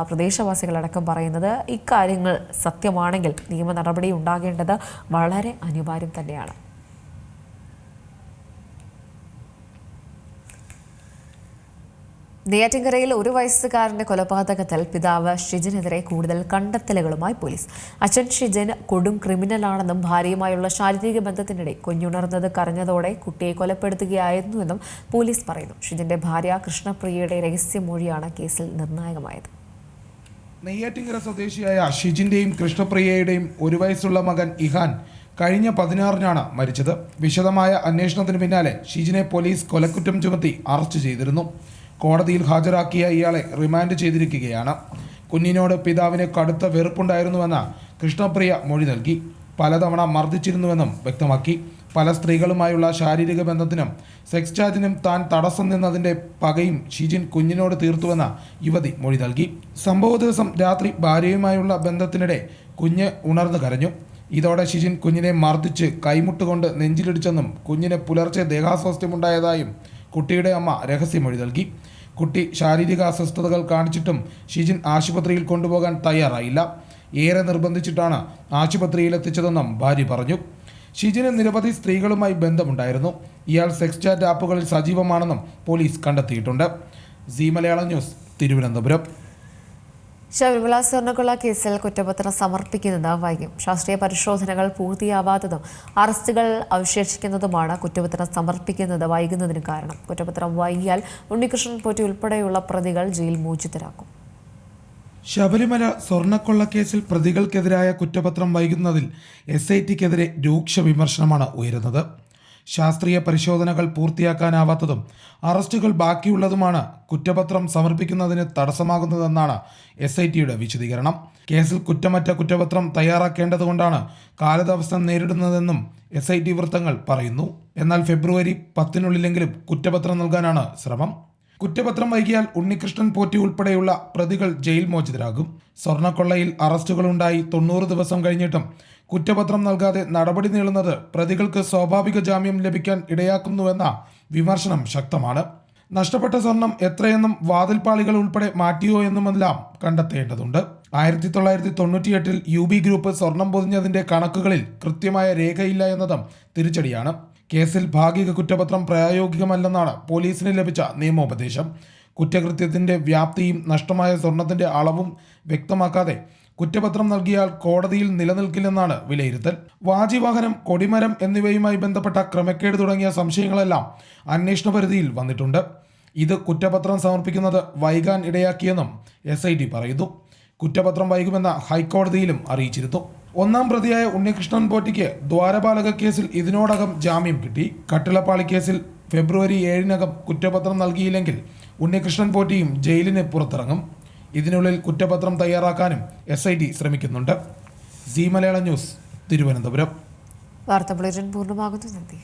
പ്രദേശവാസികളടക്കം പറയുന്നത്. ഇക്കാര്യങ്ങൾ സത്യമാണെങ്കിൽ നിയമ നടപടി ഉണ്ടാകേണ്ടത് വളരെ അനിവാര്യം തന്നെയാണ്. നെയ്യാറ്റിൻകരയിൽ 1 വയസ്സുകാരന്റെ കൊലപാതകത്തിൽ പിതാവ് ഷിജിനെതിരെ കൂടുതൽ കണ്ടെത്തലുകളുമായി പോലീസ്. അച്ഛൻ ഷിജിൻ കൊടും ക്രിമിനലാണെന്നും ഭാര്യയുമായുള്ള ശാരീരിക ബന്ധത്തിനിടെ കുഞ്ഞുണർന്നത് കരഞ്ഞതോടെ കുട്ടിയെ കൊലപ്പെടുത്തുകയായിരുന്നുവെന്നും പോലീസ് പറയുന്നു. ഷിജിന്റെ ഭാര്യ കൃഷ്ണപ്രിയയുടെ രഹസ്യമൊഴിയാണ് കേസിൽ നിർണായകമായത്. നെയ്യാറ്റിൻകര സ്വദേശിയായ ഷിജിന്റെയും കൃഷ്ണപ്രിയയുടെയും 1 വയസ്സുള്ള മകൻ ഇഹാൻ കഴിഞ്ഞ 16-നാണ് മരിച്ചത്. വിശദമായ അന്വേഷണത്തിന് പിന്നാലെ ഷിജിനെ പോലീസ് കൊലക്കുറ്റം ചുമത്തി അറസ്റ്റ് ചെയ്തിരുന്നു. കോടതിയിൽ ഹാജരാക്കിയ ഇയാളെ റിമാൻഡ് ചെയ്തിരിക്കുകയാണ്. കുഞ്ഞിനോട് പിതാവിന് കടുത്ത വെറുപ്പുണ്ടായിരുന്നുവെന്ന് കൃഷ്ണപ്രിയ മൊഴി നൽകി. പലതവണ മർദ്ദിച്ചിരുന്നുവെന്നും വ്യക്തമാക്കി. പല സ്ത്രീകളുമായുള്ള ശാരീരിക ബന്ധത്തിനും സെക്സ് ചാറ്റിനും താൻ തടസ്സം നിന്നതിൻ്റെ പകയും ഷിജിൻ കുഞ്ഞിനോട് തീർത്തുവെന്ന് യുവതി മൊഴി നൽകി. സംഭവ ദിവസം രാത്രി ഭാര്യയുമായുള്ള ബന്ധത്തിനിടെ കുഞ്ഞ് ഉണർന്നു കരഞ്ഞു. ഇതോടെ ഷിജിൻ കുഞ്ഞിനെ മർദ്ദിച്ച് കൈമുട്ടുകൊണ്ട് നെഞ്ചിലിടിച്ചെന്നും കുഞ്ഞിന് പുലർച്ചെ ദേഹാസ്വാസ്ഥ്യമുണ്ടായതായും കുട്ടിയുടെ അമ്മ രഹസ്യമൊഴി നൽകി. കുട്ടി ശാരീരിക അസ്വസ്ഥതകൾ കാണിച്ചിട്ടും ഷിജിൻ ആശുപത്രിയിൽ കൊണ്ടുപോകാൻ തയ്യാറായില്ല. ഏറെ നിർബന്ധിച്ചിട്ടാണ് ആശുപത്രിയിലെത്തിച്ചതെന്നും ഭാര്യ പറഞ്ഞു. ഷിജിന് നിരവധി സ്ത്രീകളുമായി ബന്ധമുണ്ടായിരുന്നു. ഇയാൾ സെക്സ് ചാറ്റ് ആപ്പുകളിൽ സജീവമാണെന്നും പോലീസ് കണ്ടെത്തിയിട്ടുണ്ട്. C Malayalam news, Thiruvananthapuram. ശബരിമല സ്വർണ്ണക്കൊള്ള കേസിൽ കുറ്റപത്രം സമർപ്പിക്കുന്നത് വൈകും. ശാസ്ത്രീയ പരിശോധനകൾ പൂർത്തിയാവാത്തതും അറസ്റ്റുകൾ അവശേഷിക്കുന്നതുമാണ് കുറ്റപത്രം സമർപ്പിക്കുന്നത് വൈകുന്നതിന് കാരണം. കുറ്റപത്രം വൈകിയാൽ ഉണ്ണികൃഷ്ണൻ പോറ്റി ഉൾപ്പെടെയുള്ള പ്രതികൾ ജയിൽ മോചിതരാക്കും. ശബരിമല സ്വർണ്ണക്കൊള്ളക്കേസിൽ പ്രതികൾക്കെതിരായ കുറ്റപത്രം വൈകുന്നതിൽ SITക്കെതിരെ രൂക്ഷ വിമർശനമാണ് ഉയരുന്നത്. ശാസ്ത്രീയ പരിശോധനകൾ പൂർത്തിയാക്കാനാവാത്തതും അറസ്റ്റുകൾ ബാക്കിയുള്ളതുമാണ് കുറ്റപത്രം സമർപ്പിക്കുന്നതിന് തടസ്സമാകുന്നതെന്നാണ് SITയുടെ വിശദീകരണം. കേസിൽ കുറ്റമറ്റ കുറ്റപത്രം തയ്യാറാക്കേണ്ടതുകൊണ്ടാണ് കാലതാമസം നേരിടുന്നതെന്നും SIT വൃത്തങ്ങൾ പറയുന്നു. എന്നാൽ ഫെബ്രുവരി 10-നുള്ളിലെങ്കിലും കുറ്റപത്രം നൽകാനാണ് ശ്രമം. കുറ്റപത്രം വൈകിയാൽ ഉണ്ണികൃഷ്ണൻ പോറ്റി ഉൾപ്പെടെയുള്ള പ്രതികൾ ജയിൽ മോചിതരാകും. സ്വർണ്ണക്കൊള്ളയിൽ അറസ്റ്റുകളുണ്ടായി 90 ദിവസം കഴിഞ്ഞിട്ടും കുറ്റപത്രം നൽകാതെ നടപടി നീളുന്നത് പ്രതികൾക്ക് സ്വാഭാവിക ജാമ്യം ലഭിക്കാൻ ഇടയാക്കുന്നുവെന്ന വിമർശനം ശക്തമാണ്. നഷ്ടപ്പെട്ട സ്വർണം എത്രയെന്നും വാതിൽപ്പാളികൾ ഉൾപ്പെടെ മാറ്റിയോ എന്നുമെല്ലാം കണ്ടെത്തേണ്ടതുണ്ട്. 1998-ൽ UB ഗ്രൂപ്പ് സ്വർണം പൊതിഞ്ഞതിന്റെ കണക്കുകളിൽ കൃത്യമായ രേഖയില്ല എന്നതും തിരിച്ചടിയാണ്. കേസിൽ ഭാഗിക കുറ്റപത്രം പ്രായോഗികമല്ലെന്നാണ് പോലീസിന് ലഭിച്ച നിയമോപദേശം. കുറ്റകൃത്യത്തിന്റെ വ്യാപ്തിയും നഷ്ടമായ സ്വർണത്തിന്റെ അളവും വ്യക്തമാക്കാതെ കുറ്റപത്രം നൽകിയാൽ കോടതിയിൽ നിലനിൽക്കില്ലെന്നാണ് വിലയിരുത്തൽ. വാജിവാഹനം, കൊടിമരം എന്നിവയുമായി ബന്ധപ്പെട്ട ക്രമക്കേട് തുടങ്ങിയ സംശയങ്ങളെല്ലാം അന്വേഷണ പരിധിയിൽ വന്നിട്ടുണ്ട്. ഇത് കുറ്റപത്രം സമർപ്പിക്കുന്നത് വൈകാൻ ഇടയാക്കിയെന്നും SIT പറയുന്നു. കുറ്റപത്രം വൈകുമെന്ന ഹൈക്കോടതിയിലും അറിയിച്ചിരുന്നു. 1-ാം പ്രതിയായ ഉണ്ണികൃഷ്ണൻ പോറ്റിക്ക് ദ്വാരപാലക കേസിൽ ഇതിനോടകം ജാമ്യം കിട്ടി. കട്ടിളപ്പാളി കേസിൽ ഫെബ്രുവരി 7-നകം കുറ്റപത്രം നൽകിയില്ലെങ്കിൽ ഉണ്ണികൃഷ്ണൻ പോറ്റിയും ജയിലിന് പുറത്തിറങ്ങും. ഇതിനുള്ളിൽ കുറ്റപത്രം തയ്യാറാക്കാനും SIT ശ്രമിക്കുന്നുണ്ട്. C Malayalam news, Thiruvananthapuram. വാർത്താ ബുള്ളറ്റിൻ പൂർണ്ണമാകുന്നു. നന്ദി.